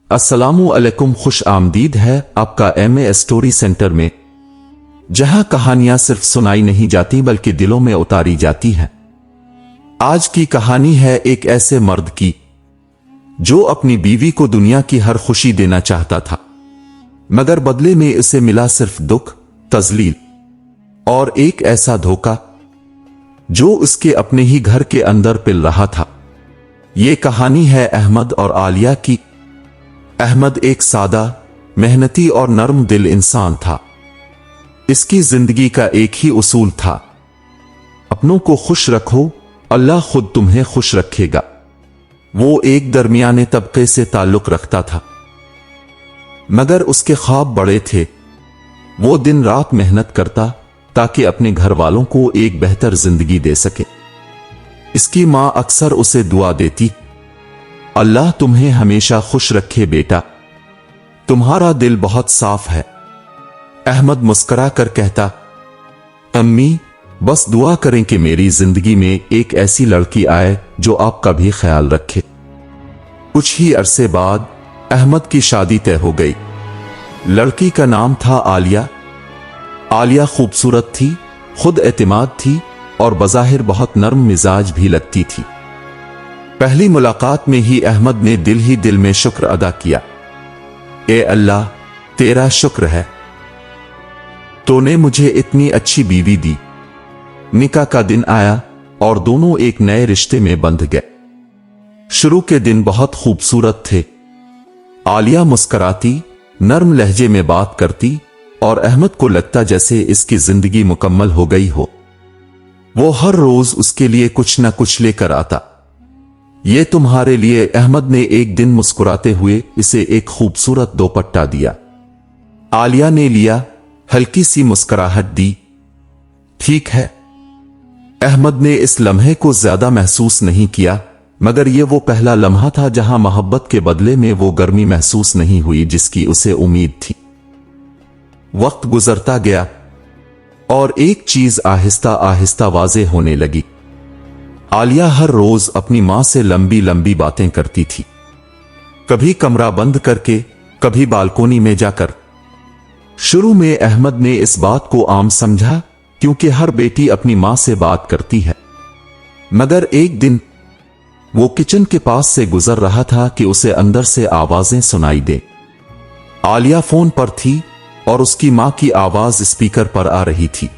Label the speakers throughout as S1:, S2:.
S1: अस्सलामु अलैकुम, खुश आमदीद है आपका एमए स्टोरी सेंटर में, जहां कहानियां सिर्फ सुनाई नहीं जाती बल्कि दिलों में उतारी जाती हैं। आज की कहानी है एक ऐसे मर्द की जो अपनी बीवी को दुनिया की हर खुशी देना चाहता था, मगर बदले में उसे मिला सिर्फ दुख, तजलील और एक ऐसा धोखा जो उसके अपने ही घर के अंदर पिल रहा था। ये कहानी है अहमद और आलिया की। अहमद एक सादा, मेहनती और नर्म दिल इंसान था। इसकी जिंदगी का एक ही उसूल था, अपनों को खुश रखो, अल्लाह खुद तुम्हें खुश रखेगा। वो एक दरमियाने तबके से ताल्लुक रखता था, मगर उसके ख्वाब बड़े थे। वो दिन रात मेहनत करता ताकि अपने घर वालों को एक बेहतर जिंदगी दे सके। इसकी मां अक्सर उसे दुआ देती, अल्लाह तुम्हें हमेशा खुश रखे बेटा, तुम्हारा दिल बहुत साफ है। अहमद मुस्कुरा कर कहता, अम्मी बस दुआ करें कि मेरी जिंदगी में एक ऐसी लड़की आए जो आपका भी ख्याल रखे। कुछ ही अरसे बाद अहमद की शादी तय हो गई। लड़की का नाम था आलिया। आलिया खूबसूरत थी, खुद एतमाद थी और बज़ाहिर बहुत नर्म मिजाज भी लगती थी। पहली मुलाकात में ही अहमद ने दिल ही दिल में शुक्र अदा किया, ए अल्लाह तेरा शुक्र है, तूने मुझे इतनी अच्छी बीवी दी। निकाह का दिन आया और दोनों एक नए रिश्ते में बंध गए। शुरू के दिन बहुत खूबसूरत थे। आलिया मुस्कुराती, नर्म लहजे में बात करती और अहमद को लगता जैसे इसकी जिंदगी मुकम्मल हो गई हो। वो हर रोज उसके लिए कुछ न कुछ लेकर आता। ये तुम्हारे लिए, अहमद ने एक दिन मुस्कुराते हुए इसे एक खूबसूरत दोपट्टा दिया। आलिया ने लिया, हल्की सी मुस्कुराहट दी। ठीक है। अहमद ने इस लम्हे को ज्यादा महसूस नहीं किया, मगर ये वो पहला लम्हा था जहां मोहब्बत के बदले में वो गर्मी महसूस नहीं हुई जिसकी उसे उम्मीद थी। वक्त गुजरता गया और एक चीज आहिस्ता आहिस्ता वाज़ेह होने लगी। आलिया हर रोज अपनी मां से लंबी लंबी बातें करती थी, कभी कमरा बंद करके, कभी बालकोनी में जाकर। शुरू में अहमद ने इस बात को आम समझा क्योंकि हर बेटी अपनी मां से बात करती है, मगर एक दिन वो किचन के पास से गुजर रहा था कि उसे अंदर से आवाजें सुनाई दे। आलिया फोन पर थी और उसकी मां की आवाज स्पीकर पर आ रही थी।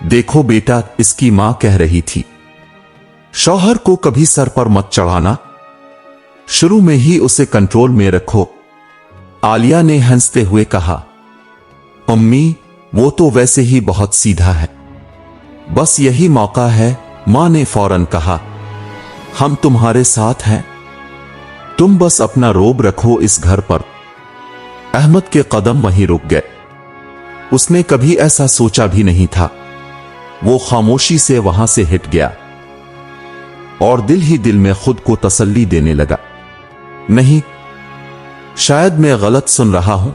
S1: देखो बेटा, इसकी मां कह रही थी, शौहर को कभी सर पर मत चढ़ाना, शुरू में ही उसे कंट्रोल में रखो। आलिया ने हंसते हुए कहा, अम्मी वो तो वैसे ही बहुत सीधा है, बस यही मौका है। मां ने फौरन कहा, हम तुम्हारे साथ हैं, तुम बस अपना रोब रखो इस घर पर। अहमद के कदम वहीं रुक गए। उसने कभी ऐसा सोचा भी नहीं था। वो खामोशी से वहां से हट गया और दिल ही दिल में खुद को तसल्ली देने लगा, नहीं, शायद मैं गलत सुन रहा हूं,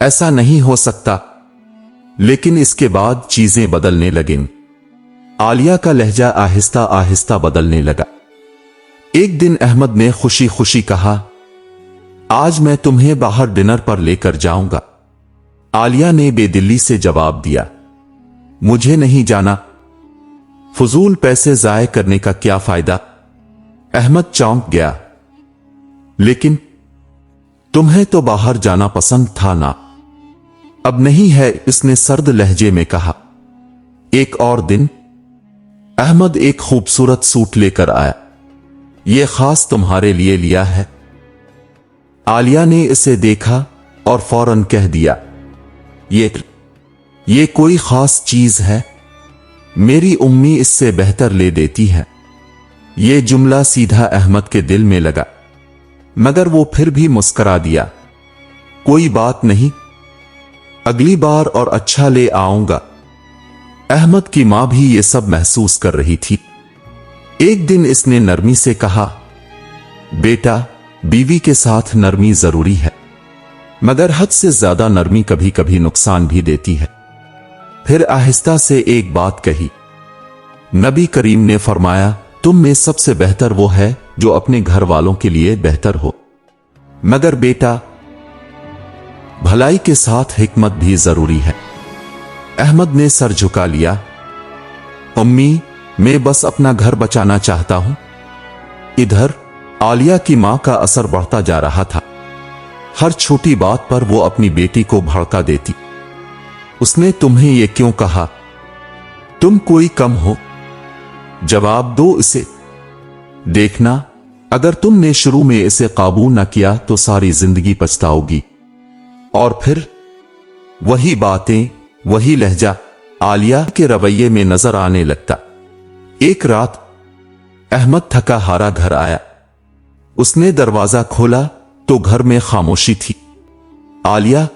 S1: ऐसा नहीं हो सकता। लेकिन इसके बाद चीजें बदलने लगीं। आलिया का लहजा आहिस्ता आहिस्ता बदलने लगा। एक दिन अहमद ने खुशी खुशी कहा, आज मैं तुम्हें बाहर डिनर पर लेकर जाऊंगा। आलिया ने बेदिली से जवाब दिया, मुझे नहीं जाना, फजूल पैसे जाय करने का क्या फायदा। अहमद चौंक गया, लेकिन तुम्हें तो बाहर जाना पसंद था ना। अब नहीं है, इसने सर्द लहजे में कहा। एक और दिन अहमद एक खूबसूरत सूट लेकर आया, यह खास तुम्हारे लिए लिया है। आलिया ने इसे देखा और फौरन कह दिया, ये कोई खास चीज है, मेरी उम्मी इससे बेहतर ले देती है। यह जुमला सीधा अहमद के दिल में लगा, मगर वो फिर भी मुस्कुरा दिया, कोई बात नहीं, अगली बार और अच्छा ले आऊंगा। अहमद की मां भी ये सब महसूस कर रही थी। एक दिन इसने नरमी से कहा, बेटा, बीवी के साथ नरमी जरूरी है, मगर हद से ज्यादा नरमी कभी कभी नुकसान भी देती है। फिर आहिस्ता से एक बात कही, नबी करीम ने फरमाया, तुम में सबसे बेहतर वो है जो अपने घर वालों के लिए बेहतर हो। मगर बेटा, भलाई के साथ हिकमत भी जरूरी है। अहमद ने सर झुका लिया। अम्मी, मैं बस अपना घर बचाना चाहता हूं। इधर आलिया की मां का असर बढ़ता जा रहा था। हर छोटी बात पर वो अपनी बेटी को भड़का देती। उसने तुम्हें ये क्यों कहा? तुम कोई कम हो? जवाब दो इसे। देखना, अगर तुमने शुरू में इसे काबू न किया तो सारी जिंदगी पछताओगी। और फिर वही बातें, वही लहजा आलिया के रवैये में नजर आने लगता। एक रात अहमद थका हारा घर आया। उसने दरवाजा खोला तो घर में खामोशी थी। आलिया,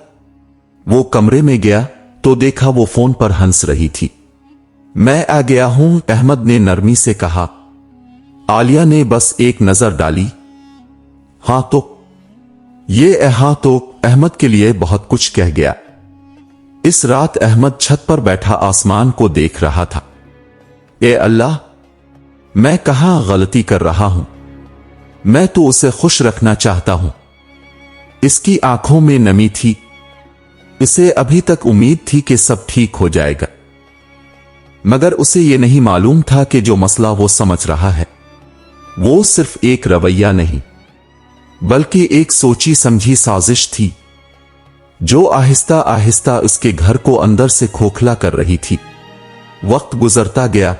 S1: वो कमरे में गया तो देखा वो फोन पर हंस रही थी। मैं आ गया हूं, अहमद ने नरमी से कहा। आलिया ने बस एक नजर डाली। हां तो अहमद के लिए बहुत कुछ कह गया। इस रात अहमद छत पर बैठा आसमान को देख रहा था। ए अल्लाह, मैं कहां गलती कर रहा हूं? मैं तो उसे खुश रखना चाहता हूं। इसकी आंखों में नमी थी। इसे अभी तक उम्मीद थी कि सब ठीक हो जाएगा, मगर उसे यह नहीं मालूम था कि जो मसला वो समझ रहा है वो सिर्फ एक रवैया नहीं, बल्कि एक सोची समझी साजिश थी जो आहिस्ता आहिस्ता उसके घर को अंदर से खोखला कर रही थी। वक्त गुजरता गया,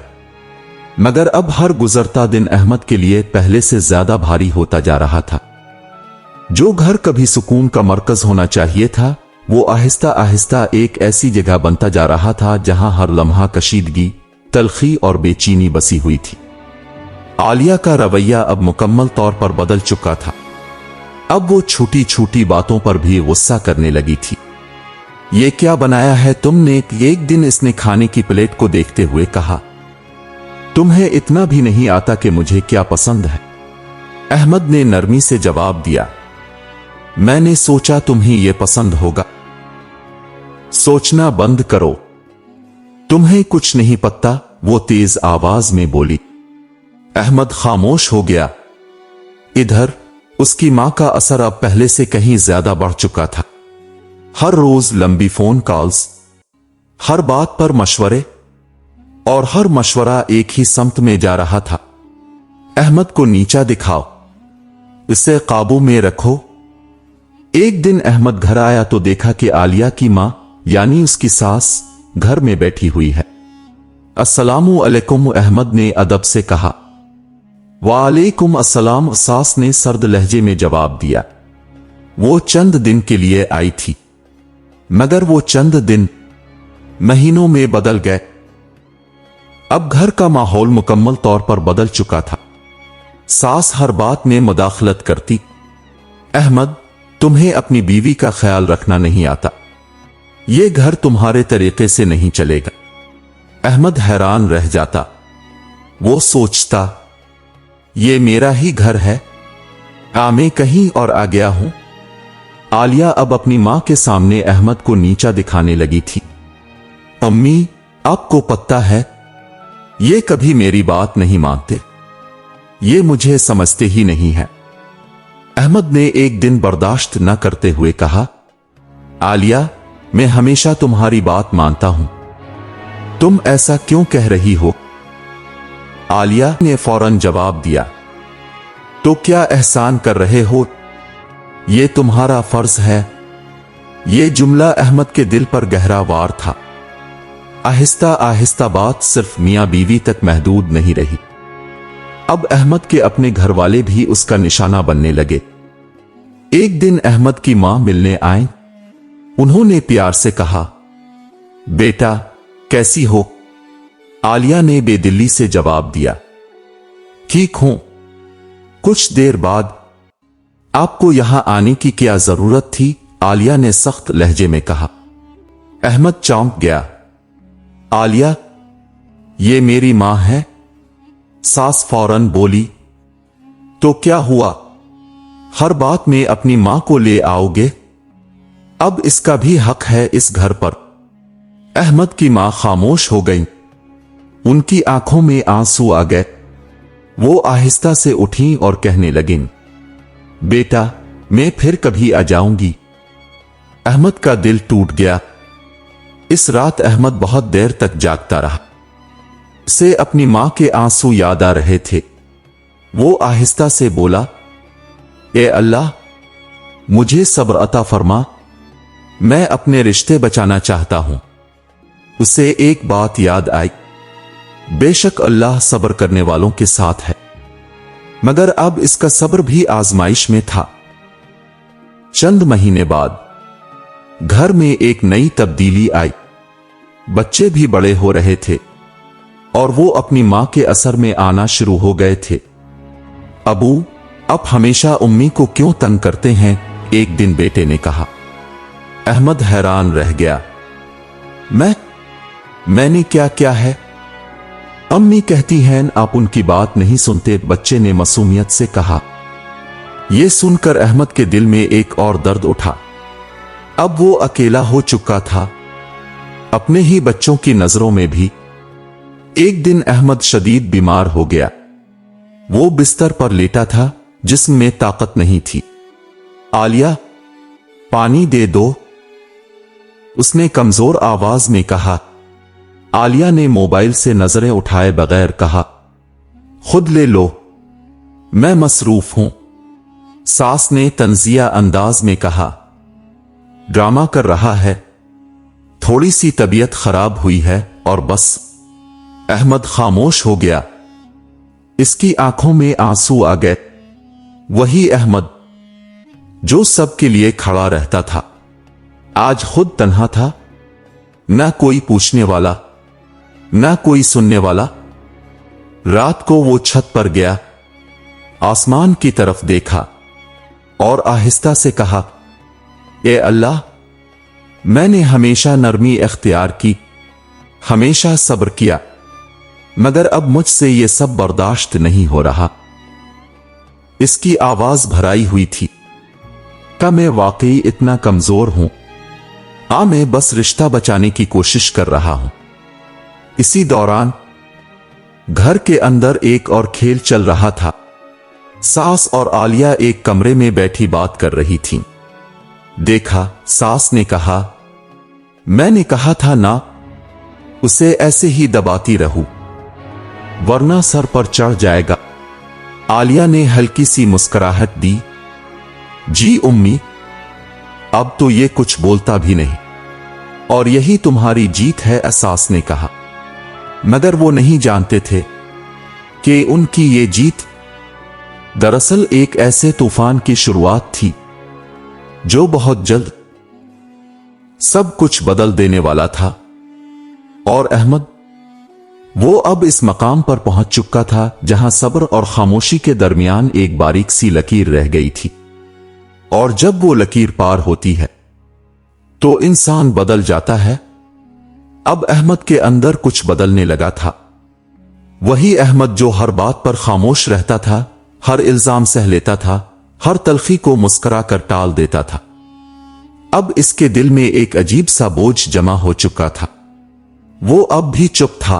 S1: मगर अब हर गुजरता दिन अहमद के लिए पहले से ज्यादा भारी होता जा रहा था। जो घर कभी सुकून का मरकज होना चाहिए था, वो आहिस्ता आहिस्ता एक ऐसी जगह बनता जा रहा था जहां हर लम्हा कशीदगी, तलखी और बेचैनी बसी हुई थी। आलिया का रवैया अब मुकम्मल तौर पर बदल चुका था। अब वो छोटी छोटी बातों पर भी गुस्सा करने लगी थी। ये क्या बनाया है तुमने? एक दिन इसने खाने की प्लेट को देखते हुए कहा। तुम्हें इतना भी नहीं आता कि मुझे क्या पसंद है? अहमद ने नरमी से जवाब दिया। मैंने सोचा तुम्हें यह पसंद होगा। सोचना बंद करो, तुम्हें कुछ नहीं पता, वो तेज आवाज में बोली। अहमद खामोश हो गया। इधर उसकी मां का असर अब पहले से कहीं ज्यादा बढ़ चुका था। हर रोज लंबी फोन कॉल्स, हर बात पर मशवरे, और हर मशवरा एक ही समत में जा रहा था। अहमद को नीचा दिखाओ, इसे काबू में रखो। एक दिन अहमद घर आया तो देखा कि आलिया की मां यानी उसकी सास घर में बैठी हुई है। अस्सलामु अलैकुम, अहमद ने अदब से कहा। वालेकुम अस्सलाम, सास ने सर्द लहजे में जवाब दिया। वो चंद दिन के लिए आई थी, मगर वो चंद दिन महीनों में बदल गए। अब घर का माहौल मुकम्मल तौर पर बदल चुका था। सास हर बात में मुदाखलत करती। अहमद, तुम्हें अपनी बीवी का ख्याल रखना नहीं आता। ये घर तुम्हारे तरीके से नहीं चलेगा। अहमद हैरान रह जाता। वो सोचता, ये मेरा ही घर है, मैं कहीं और आ गया हूं। आलिया अब अपनी मां के सामने अहमद को नीचा दिखाने लगी थी। अम्मी, आपको पता है, ये कभी मेरी बात नहीं मानते, ये मुझे समझते ही नहीं है। अहमद ने एक दिन बर्दाश्त न करते हुए कहा, आलिया, मैं हमेशा तुम्हारी बात मानता हूं, तुम ऐसा क्यों कह रही हो? आलिया ने फौरन जवाब दिया, तो क्या एहसान कर रहे हो? ये तुम्हारा फर्ज है। ये जुमला अहमद के दिल पर गहरा वार था। आहिस्ता आहिस्ता बात सिर्फ मियां बीवी तक महदूद नहीं रही। अब अहमद के अपने घर वाले भी उसका निशाना बनने लगे। एक दिन अहमद की मां मिलने आई। उन्होंने प्यार से कहा, बेटा कैसी हो? आलिया ने बेदिली से जवाब दिया, ठीक हूं। कुछ देर बाद, आपको यहां आने की क्या जरूरत थी? आलिया ने सख्त लहजे में कहा। अहमद चौंक गया। आलिया, ये मेरी मां है। सास फौरन बोली, तो क्या हुआ? हर बात में अपनी मां को ले आओगे? अब इसका भी हक है इस घर पर। अहमद की मां खामोश हो गई। उनकी आंखों में आंसू आ गए। वो आहिस्ता से उठी और कहने लगीं, बेटा, मैं फिर कभी आ जाऊंगी। अहमद का दिल टूट गया। इस रात अहमद बहुत देर तक जागता रहा। उसे अपनी मां के आंसू याद आ रहे थे। वो आहिस्ता से बोला, ए अल्लाह, मुझे सब्र अता फरमा, मैं अपने रिश्ते बचाना चाहता हूं। उसे एक बात याद आई, बेशक अल्लाह सब्र करने वालों के साथ है, मगर अब इसका सब्र भी आजमाइश में था। चंद महीने बाद घर में एक नई तब्दीली आई। बच्चे भी बड़े हो रहे थे और वो अपनी मां के असर में आना शुरू हो गए थे। अबू, आप हमेशा उम्मी को क्यों तंग करते हैं? एक दिन बेटे ने कहा। अहमद हैरान रह गया। मैंने क्या किया है? अम्मी कहती हैं आप उनकी बात नहीं सुनते, बच्चे ने मासूमियत से कहा। यह सुनकर अहमद के दिल में एक और दर्द उठा। अब वो अकेला हो चुका था, अपने ही बच्चों की नजरों में भी। एक दिन अहमद शदीद बीमार हो गया। वो बिस्तर पर लेटा था, जिस्म में ताकत नहीं थी। आलिया, पानी दे दो, उसने कमजोर आवाज में कहा। आलिया ने मोबाइल से नजरें उठाए बगैर कहा, खुद ले लो, मैं मसरूफ हूं। सास ने तंजिया अंदाज में कहा, ड्रामा कर रहा है, थोड़ी सी तबीयत खराब हुई है और बस। अहमद खामोश हो गया। इसकी आंखों में आंसू आ गए। वही अहमद जो सबके लिए खड़ा रहता था, आज खुद तन्हा था। ना कोई पूछने वाला, ना कोई सुनने वाला। रात को वो छत पर गया, आसमान की तरफ देखा और आहिस्ता से कहा, ए अल्लाह, मैंने हमेशा नरमी इख्तियार की, हमेशा सब्र किया, मगर अब मुझसे ये सब बर्दाश्त नहीं हो रहा। इसकी आवाज भराई हुई थी। क्या मैं वाकई इतना कमजोर हूं? मैं बस रिश्ता बचाने की कोशिश कर रहा हूं। इसी दौरान घर के अंदर एक और खेल चल रहा था। सास और आलिया एक कमरे में बैठी बात कर रही थीं। देखा, सास ने कहा, मैंने कहा था ना, उसे ऐसे ही दबाती रहूं, वरना सर पर चढ़ जाएगा। आलिया ने हल्की सी मुस्कुराहट दी। जी उम्मी, अब तो ये कुछ बोलता भी नहीं, और यही तुम्हारी जीत है, सास ने कहा। मगर वो नहीं जानते थे कि उनकी ये जीत दरअसल एक ऐसे तूफान की शुरुआत थी जो बहुत जल्द सब कुछ बदल देने वाला था। और अहमद, वो अब इस मकाम पर पहुंच चुका था जहां सब्र और खामोशी के दरमियान एक बारीक सी लकीर रह गई थी, और जब वो लकीर पार होती है तो इंसान बदल जाता है। अब अहमद के अंदर कुछ बदलने लगा था। वही अहमद जो हर बात पर खामोश रहता था, हर इल्जाम सह लेता था, हर तलखी को मुस्कुरा कर टाल देता था, अब इसके दिल में एक अजीब सा बोझ जमा हो चुका था। वो अब भी चुप था,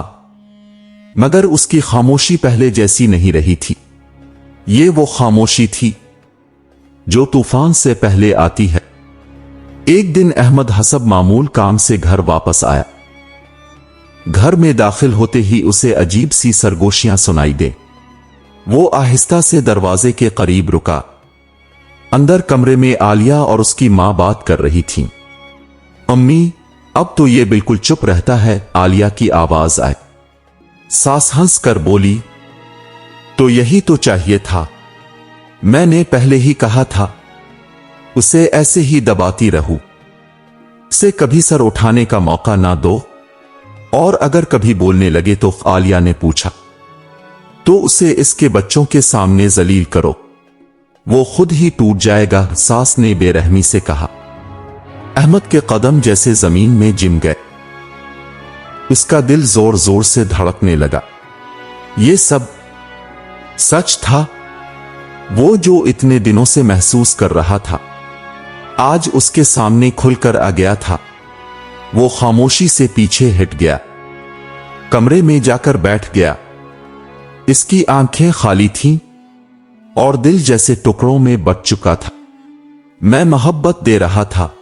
S1: मगर उसकी खामोशी पहले जैसी नहीं रही थी। ये वो खामोशी थी जो तूफान से पहले आती है। एक दिन अहमद हसब मामूल काम से घर वापस आया। घर में दाखिल होते ही उसे अजीब सी सरगोशियां सुनाई दे। वो आहिस्ता से दरवाजे के करीब रुका। अंदर कमरे में आलिया और उसकी मां बात कर रही थीं। अम्मी, अब तो ये बिल्कुल चुप रहता है, आलिया की आवाज आई। सास हंस कर बोली, तो यही तो चाहिए था, मैंने पहले ही कहा था, उसे ऐसे ही दबाती रहूं, से कभी सर उठाने का मौका ना दो, और अगर कभी बोलने लगे तो आलिया ने पूछा, तो उसे इसके बच्चों के सामने जलील करो, वो खुद ही टूट जाएगा, सास ने बेरहमी से कहा। अहमद के कदम जैसे जमीन में जिम गए। उसका दिल जोर जोर से धड़कने लगा। ये सब सच था। वो जो इतने दिनों से महसूस कर रहा था, आज उसके सामने खुलकर आ गया था। वो खामोशी से पीछे हट गया, कमरे में जाकर बैठ गया। इसकी आंखें खाली थीं और दिल जैसे टुकड़ों में बट चुका था। मैं मोहब्बत दे रहा था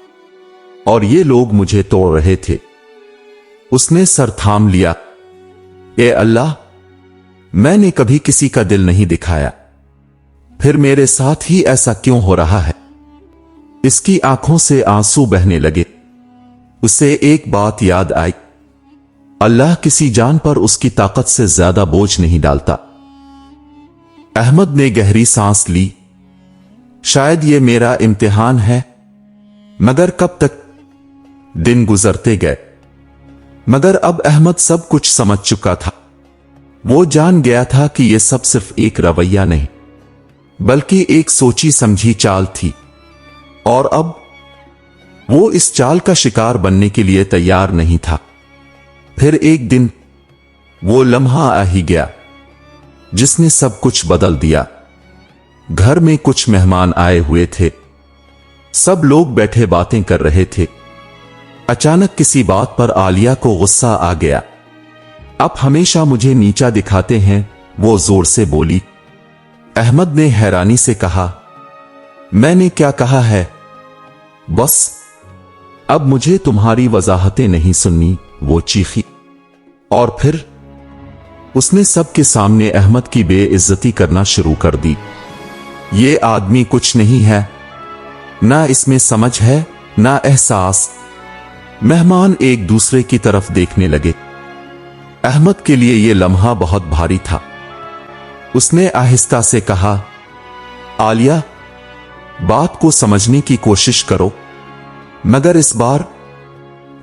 S1: और ये लोग मुझे तोड़ रहे थे। उसने सर थाम लिया। ए अल्लाह, मैंने कभी किसी का दिल नहीं दिखाया, फिर मेरे साथ ही ऐसा क्यों हो रहा है? इसकी आंखों से आंसू बहने लगे। उसे एक बात याद आई, अल्लाह किसी जान पर उसकी ताकत से ज्यादा बोझ नहीं डालता। अहमद ने गहरी सांस ली। शायद ये मेरा इम्तिहान है। मगर कब तक? दिन गुजरते गए, मगर अब अहमद सब कुछ समझ चुका था। वो जान गया था कि यह सब सिर्फ एक रवैया नहीं, बल्कि एक सोची समझी चाल थी। और अब वो इस चाल का शिकार बनने के लिए तैयार नहीं था। फिर एक दिन वो लम्हा आ ही गया जिसने सब कुछ बदल दिया। घर में कुछ मेहमान आए हुए थे। सब लोग बैठे बातें कर रहे थे। अचानक किसी बात पर आलिया को गुस्सा आ गया। आप हमेशा मुझे नीचा दिखाते हैं, वो जोर से बोली। अहमद ने हैरानी से कहा, मैंने क्या कहा है? बस अब मुझे तुम्हारी वजाहतें नहीं सुननी, वो चीखी। और फिर उसने सबके सामने अहमद की बेइज्जती करना शुरू कर दी। ये आदमी कुछ नहीं है, ना इसमें समझ है ना एहसास। मेहमान एक दूसरे की तरफ देखने लगे। अहमद के लिए यह लम्हा बहुत भारी था। उसने आहिस्ता से कहा, आलिया, बात को समझने की कोशिश करो। मगर इस बार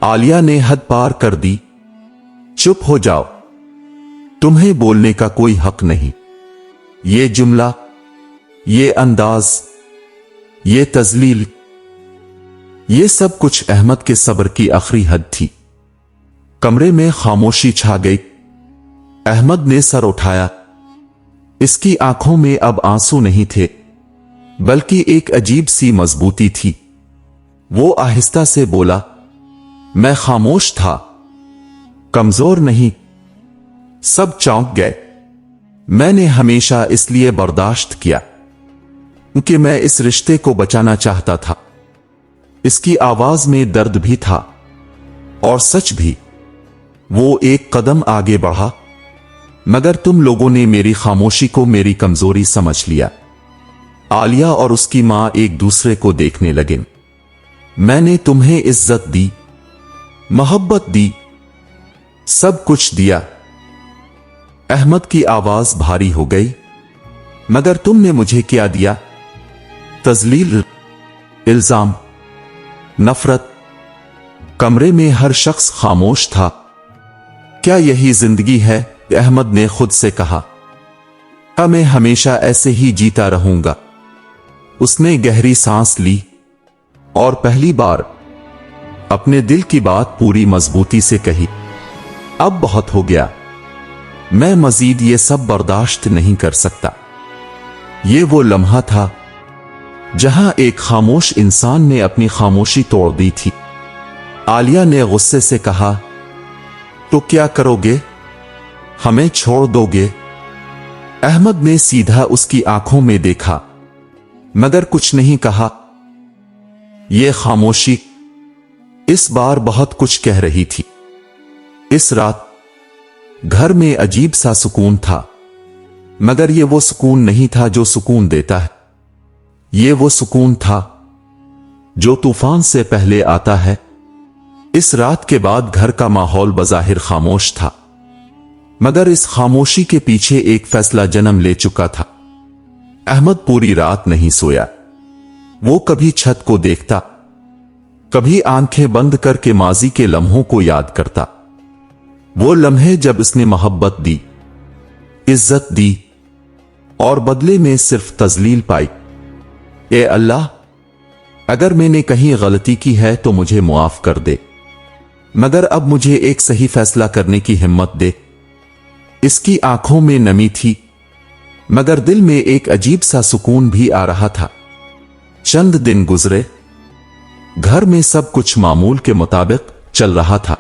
S1: आलिया ने हद पार कर दी। चुप हो जाओ, तुम्हें बोलने का कोई हक नहीं। ये जुमला, ये अंदाज, ये तजलील, ये सब कुछ अहमद के सब्र की आखिरी हद थी। कमरे में खामोशी छा गई। अहमद ने सर उठाया। इसकी आंखों में अब आंसू नहीं थे, बल्कि एक अजीब सी मजबूती थी। वो आहिस्ता से बोला, मैं खामोश था, कमजोर नहीं। सब चौंक गए। मैंने हमेशा इसलिए बर्दाश्त किया क्योंकि मैं इस रिश्ते को बचाना चाहता था। इसकी आवाज में दर्द भी था और सच भी। वो एक कदम आगे बढ़ा, मगर तुम लोगों ने मेरी खामोशी को मेरी कमजोरी समझ लिया। आलिया और उसकी मां एक दूसरे को देखने लगे। मैंने तुम्हें इज्जत दी, मोहब्बत दी, सब कुछ दिया। अहमद की आवाज भारी हो गई। मगर तुमने मुझे क्या दिया? तजलील, इल्जाम, नफरत। कमरे में हर शख्स खामोश था। क्या यही जिंदगी है? अहमद ने खुद से कहा। मैं हमेशा ऐसे ही जीता रहूंगा। उसने गहरी सांस ली और पहली बार अपने दिल की बात पूरी मजबूती से कही। अब बहुत हो गया, मैं मजीद ये सब बर्दाश्त नहीं कर सकता। ये वो लम्हा था जहां एक खामोश इंसान ने अपनी खामोशी तोड़ दी थी। आलिया ने गुस्से से कहा, तो क्या करोगे? हमें छोड़ दोगे? अहमद ने सीधा उसकी आंखों में देखा, मगर कुछ नहीं कहा। यह खामोशी इस बार बहुत कुछ कह रही थी। इस रात घर में अजीब सा सुकून था, मगर यह वो सुकून नहीं था जो सुकून देता है। यह वो सुकून था जो तूफान से पहले आता है। इस रात के बाद घर का माहौल बज़ाहिर खामोश था, मगर इस खामोशी के पीछे एक फैसला जन्म ले चुका था। अहमद पूरी रात नहीं सोया। वो कभी छत को देखता, कभी आंखें बंद करके माजी के लम्हों को याद करता। वो लम्हे जब उसने मोहब्बत दी, इज्जत दी और बदले में सिर्फ तजलील पाई। ए अल्लाह, अगर मैंने कहीं गलती की है तो मुझे मुआफ कर दे, मगर अब मुझे एक सही फैसला करने की हिम्मत दे। इसकी आंखों में नमी थी, मगर दिल में एक अजीब सा सुकून भी आ रहा था। चंद दिन गुजरे। घर में सब कुछ मामूल के मुताबिक चल रहा था,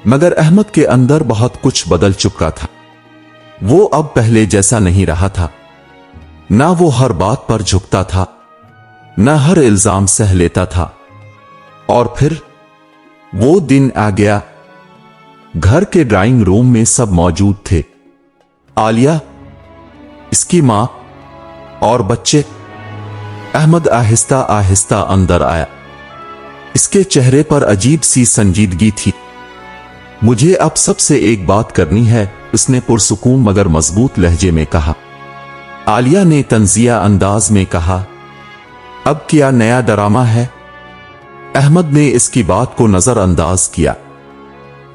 S1: मगर अहमद के अंदर बहुत कुछ बदल चुका था। वो अब पहले जैसा नहीं रहा था। ना वो हर बात पर झुकता था, न हर इल्जाम सह लेता था। और फिर वो दिन आ गया। घर के ड्राइंग रूम में सब मौजूद थे, आलिया, इसकी मां और बच्चे। अहमद आहिस्ता आहिस्ता अंदर आया। इसके चेहरे पर अजीब सी संजीदगी थी। मुझे अब सबसे एक बात करनी है, उसने पुरसुकून मगर मजबूत लहजे में कहा। आलिया ने तंजिया अंदाज में कहा, अब क्या नया ड्रामा है? अहमद ने इसकी बात को नजरअंदाज किया।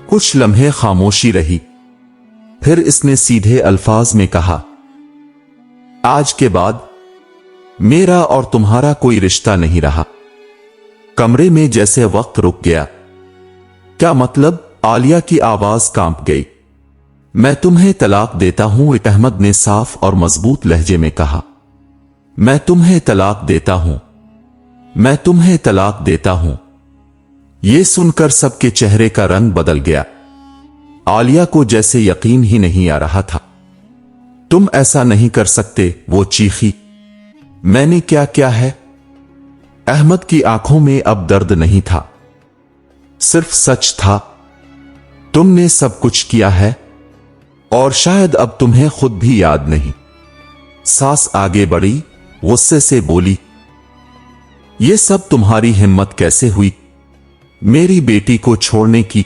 S1: कुछ लम्हे खामोशी रही, फिर इसने सीधे अल्फाज में कहा, आज के बाद मेरा और तुम्हारा कोई रिश्ता नहीं रहा। कमरे में जैसे वक्त रुक गया। क्या मतलब? आलिया की आवाज कांप गई। मैं तुम्हें तलाक देता हूं, अहमद ने साफ और मजबूत लहजे में कहा। मैं तुम्हें तलाक देता हूं, मैं तुम्हें तलाक देता हूं। यह सुनकर सबके चेहरे का रंग बदल गया। आलिया को जैसे यकीन ही नहीं आ रहा था। तुम ऐसा नहीं कर सकते, वो चीखी। मैंने क्या किया है? अहमद की आंखों में अब दर्द नहीं था, सिर्फ सच था। तुमने सब कुछ किया है और शायद अब तुम्हें खुद भी याद नहीं। सास आगे बढ़ी, गुस्से से बोली, यह सब तुम्हारी हिम्मत कैसे हुई मेरी बेटी को छोड़ने की?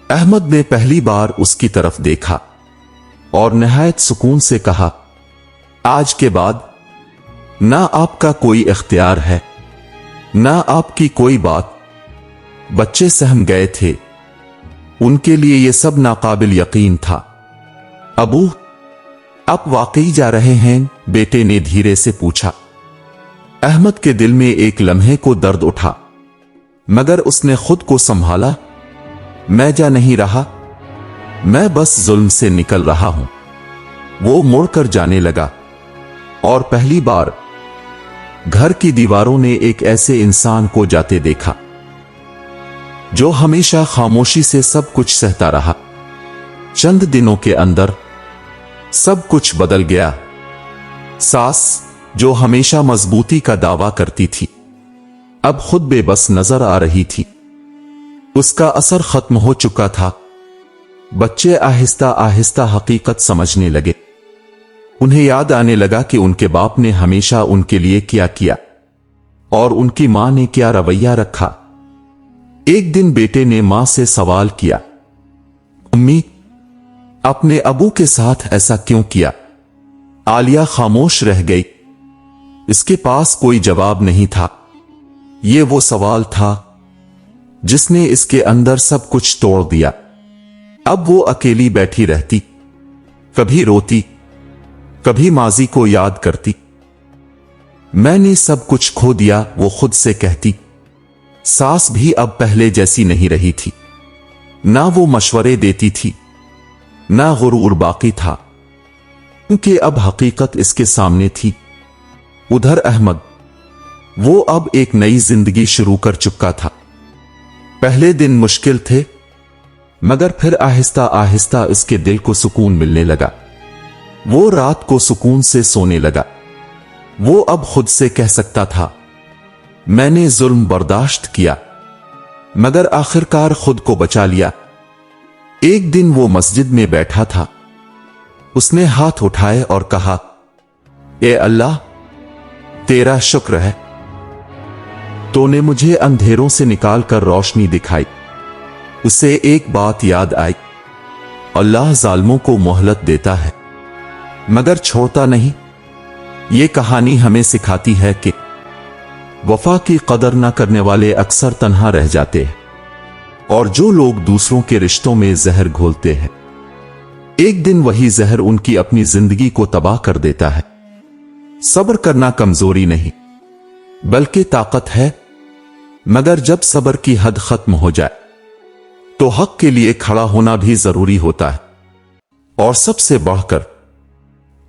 S1: अहमद ने पहली बार उसकी तरफ देखा और निहायत सुकून से कहा, आज के बाद ना आपका कोई इख्तियार है, ना आपकी कोई बात। बच्चे सहम गए थे। उनके लिए यह सब नाकाबिल यकीन था। अबू, आप वाकई जा रहे हैं? बेटे ने धीरे से पूछा। अहमद के दिल में एक लम्हे को दर्द उठा, मगर उसने खुद को संभाला। मैं जा नहीं रहा, मैं बस जुल्म से निकल रहा हूं। वो मुड़कर जाने लगा और पहली बार घर की दीवारों ने एक ऐसे इंसान को जाते देखा जो हमेशा खामोशी से सब कुछ सहता रहा। चंद दिनों के अंदर सब कुछ बदल गया। सास, जो हमेशा मजबूती का दावा करती थी, अब खुद बेबस नजर आ रही थी। उसका असर खत्म हो चुका था। बच्चे आहिस्ता आहिस्ता हकीकत समझने लगे। उन्हें याद आने लगा कि उनके बाप ने हमेशा उनके लिए क्या किया और उनकी मां ने क्या रवैया रखा। एक दिन बेटे ने मां से सवाल किया, अम्मी, अपने अबू के साथ ऐसा क्यों किया? आलिया खामोश रह गई। इसके पास कोई जवाब नहीं था। यह वो सवाल था जिसने इसके अंदर सब कुछ तोड़ दिया। अब वो अकेली बैठी रहती, कभी रोती, कभी माजी को याद करती। मैंने सब कुछ खो दिया, वो खुद से कहती। सास भी अब पहले जैसी नहीं रही थी। ना वो मशवरे देती थी, ना गुरूर बाकी था, क्योंकि अब हकीकत इसके सामने थी। उधर अहमद, वो अब एक नई जिंदगी शुरू कर चुका था। पहले दिन मुश्किल थे, मगर फिर आहिस्ता आहिस्ता इसके दिल को सुकून मिलने लगा। वो रात को सुकून से सोने लगा। वो अब खुद से कह सकता था, मैंने जुल्म बर्दाश्त किया, मगर आखिरकार खुद को बचा लिया। एक दिन वो मस्जिद में बैठा था। उसने हाथ उठाए और कहा, ए अल्लाह, तेरा शुक्र है, तूने मुझे अंधेरों से निकालकर रोशनी दिखाई। उसे एक बात याद आई, अल्लाह जालिमों को मोहलत देता है मगर छोड़ता नहीं। ये कहानी हमें सिखाती है कि वफा की कदर न करने वाले अक्सर तन्हा रह जाते हैं, और जो लोग दूसरों के रिश्तों में जहर घोलते हैं, एक दिन वही जहर उनकी अपनी जिंदगी को तबाह कर देता है। सब्र करना कमजोरी नहीं बल्कि ताकत है, मगर जब सब्र की हद खत्म हो जाए तो हक के लिए खड़ा होना भी जरूरी होता है। और सबसे बढ़कर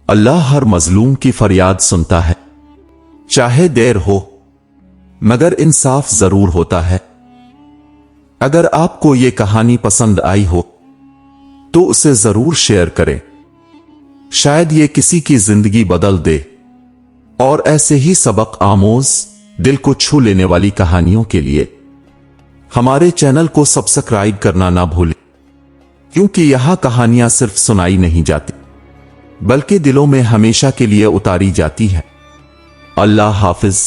S1: अल्लाह हर मजलूम की फरियाद सुनता है, चाहे देर हो मगर इंसाफ जरूर होता है। अगर आपको ये कहानी पसंद आई हो तो उसे जरूर शेयर करें। शायद ये किसी की जिंदगी बदल दे। और ऐसे ही सबक आमोज, दिल को छू लेने वाली कहानियों के लिए हमारे चैनल को सब्सक्राइब करना ना भूलें, क्योंकि यहां कहानियां सिर्फ सुनाई नहीं जाती बल्कि दिलों में हमेशा के लिए उतारी जाती है। अल्लाह हाफिज।